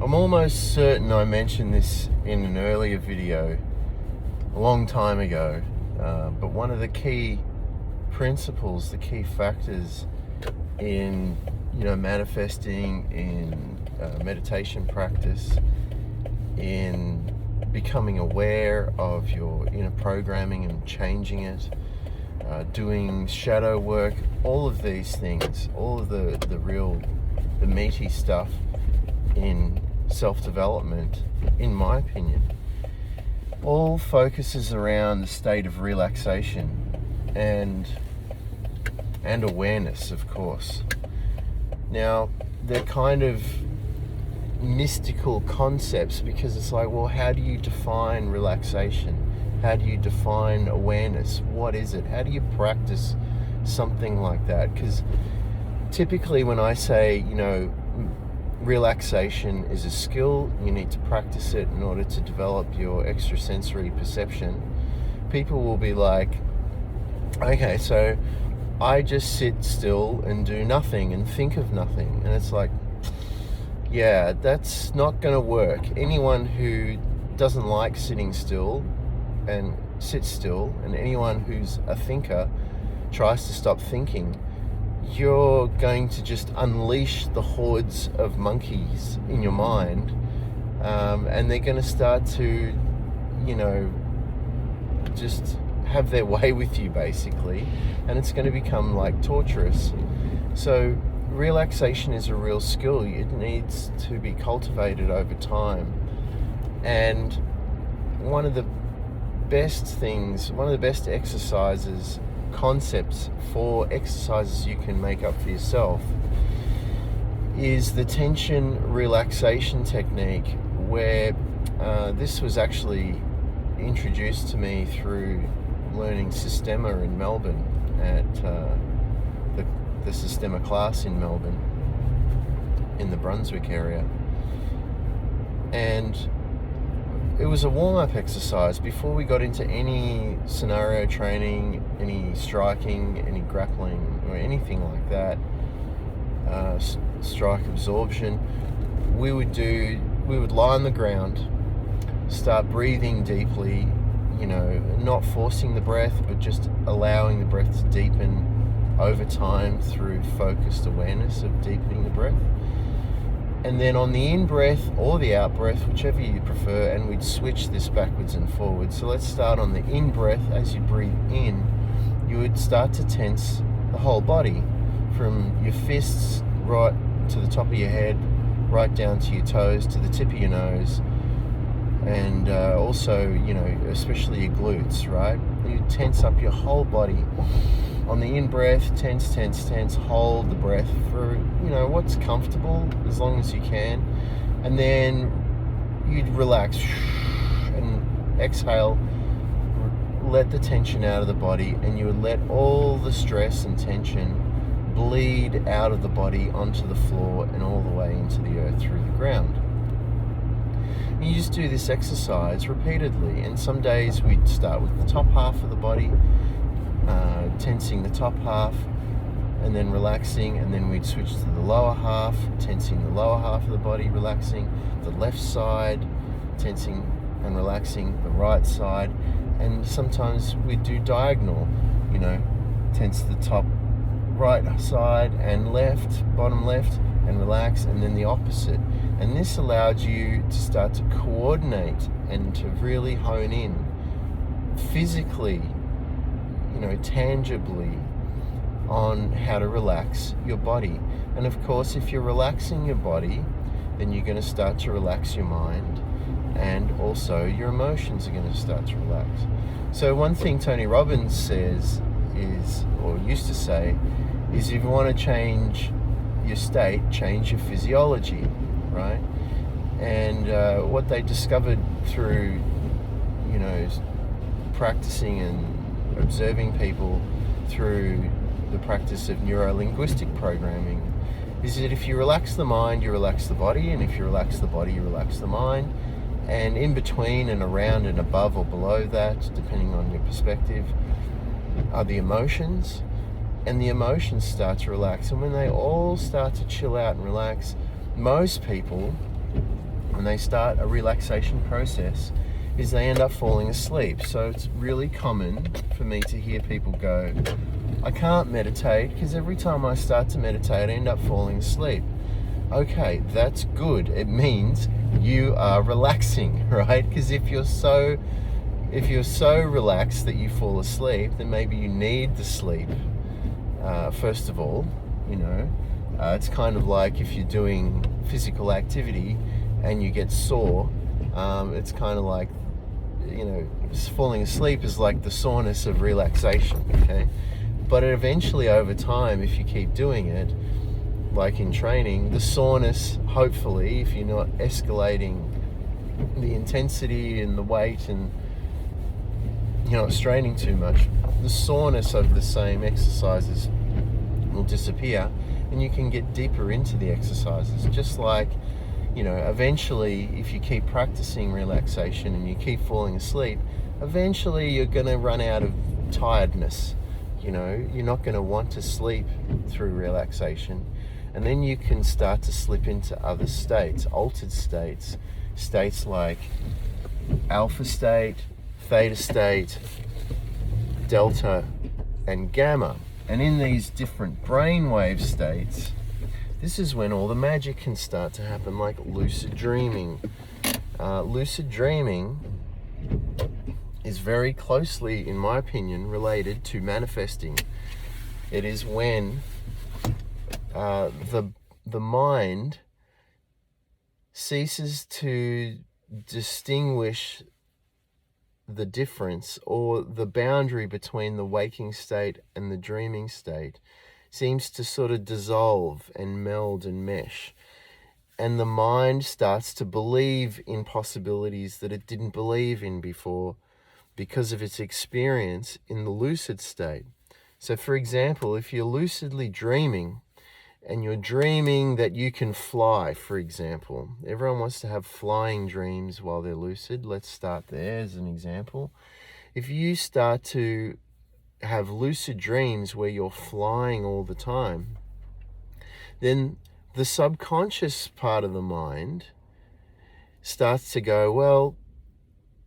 I'm almost certain I mentioned this in an earlier video a long time ago, but one of the key principles, the key factors in manifesting, in meditation practice, in becoming aware of your inner programming and changing it, doing shadow work, all of these things, all of the meaty stuff in self-development, in my opinion, all focuses around the state of relaxation and awareness, of course. Now, they're kind of mystical concepts because it's like, well, how do you define relaxation? How do you define awareness? What is it? How do you practice something like that? Because typically when I say, relaxation is a skill, you need to practice it in order to develop your extrasensory perception, people will be like, okay, so I just sit still and do nothing and think of nothing. And it's like, yeah, that's not going to work. Anyone who doesn't like sitting still and sits still, and anyone who's a thinker tries to stop thinking, you're going to just unleash the hordes of monkeys in your mind, and they're going to start to, just have their way with you, basically, and it's going to become like torturous. So relaxation is a real skill. It needs to be cultivated over time, and one of the best exercises, concepts for exercises you can make up for yourself, is the tension relaxation technique, where this was actually introduced to me through learning Systema in Melbourne at the Systema class in Melbourne, in the Brunswick area. And it was a warm-up exercise before we got into any scenario training, any striking, any grappling, or anything like that, strike absorption. We would lie on the ground, start breathing deeply, not forcing the breath, but just allowing the breath to deepen over time through focused awareness of deepening the breath. And then on the in-breath or the out-breath, whichever you prefer, and we'd switch this backwards and forwards. So let's start on the in-breath. As you breathe in, you would start to tense the whole body, from your fists right to the top of your head, right down to your toes, to the tip of your nose, and also, especially your glutes, right? You tense up your whole body. On the in-breath, tense, hold the breath for, what's comfortable, as long as you can. And then you'd relax and exhale, let the tension out of the body, and you would let all the stress and tension bleed out of the body onto the floor and all the way into the earth through the ground. And you just do this exercise repeatedly, and some days we'd start with the top half of the body, tensing the top half and then relaxing, and then we'd switch to the lower half, tensing the lower half of the body, relaxing the left side, tensing and relaxing the right side, and sometimes we'd do diagonal, tense the top right side and left, bottom left, and relax, and then the opposite. And this allowed you to start to coordinate and to really hone in physically, tangibly, on how to relax your body. And of course, if you're relaxing your body, then you're going to start to relax your mind, and also your emotions are going to start to relax. So one thing Tony Robbins says is, or used to say, is if you want to change your state, change your physiology, right? And what they discovered through, practicing and observing people through the practice of neuro-linguistic programming is that if you relax the mind, you relax the body, and if you relax the body, you relax the mind, and in between and around and above or below that, depending on your perspective, are the emotions, and the emotions start to relax. And when they all start to chill out and relax, most people when they start a relaxation process, is they end up falling asleep. So it's really common for me to hear people go, I can't meditate because every time I start to meditate, I end up falling asleep. Okay, that's good. It means you are relaxing, right? Because if you're so relaxed that you fall asleep, then maybe you need the sleep. First of all, it's kind of like if you're doing physical activity and you get sore, it's kind of like, falling asleep is like the soreness of relaxation, okay? But eventually over time, if you keep doing it, like in training, the soreness, hopefully, if you're not escalating the intensity and the weight and you're not straining too much, the soreness of the same exercises will disappear and you can get deeper into the exercises. Just like, eventually if you keep practicing relaxation and you keep falling asleep, eventually you're going to run out of tiredness. You're not going to want to sleep through relaxation. And then you can start to slip into other states, altered states, states like alpha state, theta state, delta, and gamma. And in these different brainwave states, this is when all the magic can start to happen, like lucid dreaming. Lucid dreaming is very closely, in my opinion, related to manifesting. It is when the mind ceases to distinguish the difference, or the boundary between the waking state and the dreaming state seems to sort of dissolve and meld and mesh. And the mind starts to believe in possibilities that it didn't believe in before because of its experience in the lucid state. So for example, if you're lucidly dreaming and you're dreaming that you can fly, for example, everyone wants to have flying dreams while they're lucid. Let's start there as an example. If you start to have lucid dreams where you're flying all the time, then the subconscious part of the mind starts to go, well,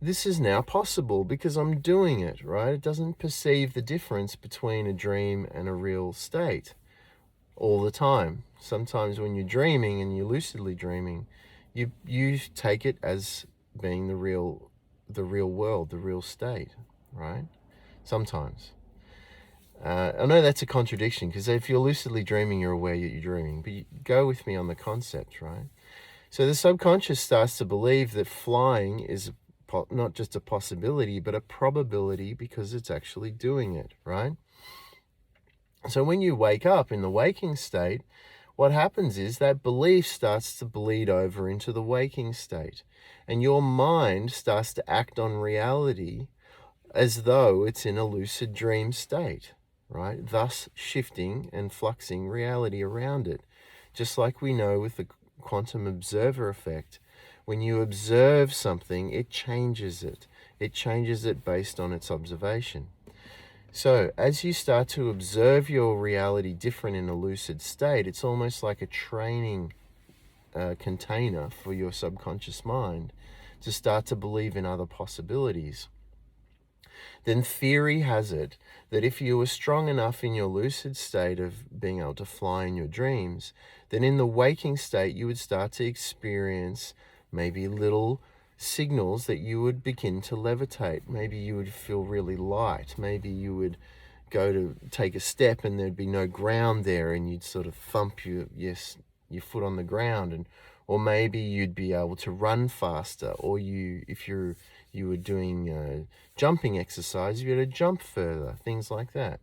this is now possible because I'm doing it, right? It doesn't perceive the difference between a dream and a real state all the time. Sometimes when you're dreaming and you're lucidly dreaming, you take it as being the real world, the real state, right? Sometimes. I know that's a contradiction, because if you're lucidly dreaming, you're aware that you're dreaming, but go with me on the concept, right? So the subconscious starts to believe that flying is not just a possibility, but a probability, because it's actually doing it, right? So when you wake up in the waking state, what happens is that belief starts to bleed over into the waking state, and your mind starts to act on reality as though it's in a lucid dream state, right? Thus shifting and fluxing reality around it. Just like we know with the quantum observer effect, when you observe something, it changes it. It changes it based on its observation. So as you start to observe your reality different in a lucid state, it's almost like a training container for your subconscious mind to start to believe in other possibilities. Then theory has it that if you were strong enough in your lucid state of being able to fly in your dreams, then in the waking state you would start to experience maybe little signals that you would begin to levitate. Maybe you would feel really light. Maybe you would go to take a step and there'd be no ground there, and you'd sort of thump your foot on the ground, or maybe you'd be able to run faster, or if you were doing jumping exercise, you'd be able to jump further, things like that.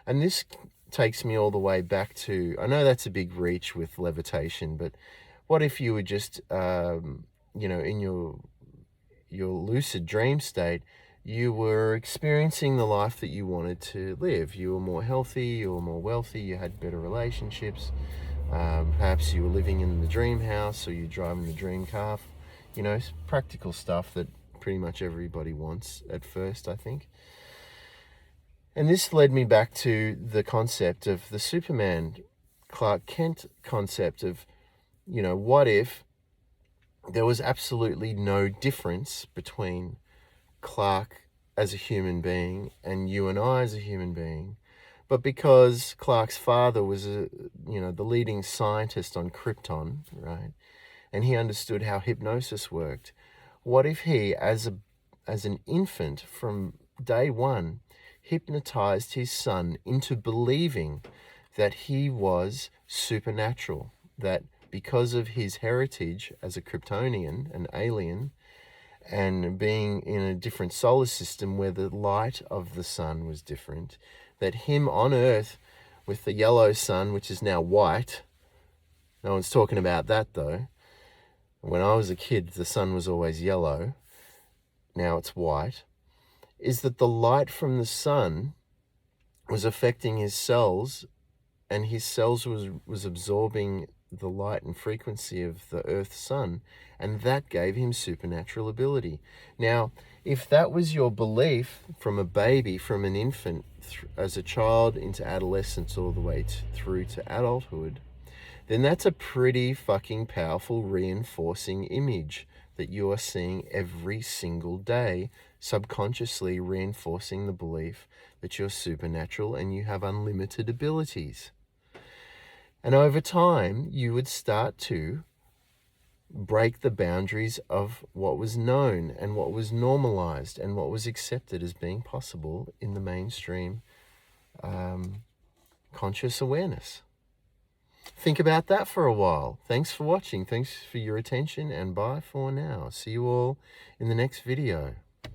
And this takes me all the way back to, I know that's a big reach with levitation, but what if you were just in your lucid dream state, you were experiencing the life that you wanted to live. You were more healthy, you were more wealthy, you had better relationships. Perhaps you were living in the dream house, or you're driving the dream car. Practical stuff that pretty much everybody wants at first, I think. And this led me back to the concept of the Superman, Clark Kent concept of, what if there was absolutely no difference between Clark as a human being and you and I as a human being. But because Clark's father was the leading scientist on Krypton, right? And he understood how hypnosis worked. What if he, as an infant from day one, hypnotized his son into believing that he was supernatural, that because of his heritage as a Kryptonian, an alien, and being in a different solar system where the light of the sun was different, that him on Earth with the yellow sun, which is now white, no one's talking about that though. When I was a kid, the sun was always yellow, now it's white, is that the light from the sun was affecting his cells, and his cells was absorbing the light and frequency of the Earth's sun, and that gave him supernatural ability. Now, if that was your belief from a baby, from an infant, as a child into adolescence, all the way through to adulthood, then that's a pretty fucking powerful reinforcing image that you are seeing every single day, subconsciously reinforcing the belief that you're supernatural and you have unlimited abilities. And over time, you would start to break the boundaries of what was known and what was normalized and what was accepted as being possible in the mainstream conscious awareness. Think about that for a while. Thanks for watching. Thanks for your attention, and bye for now. See you all in the next video.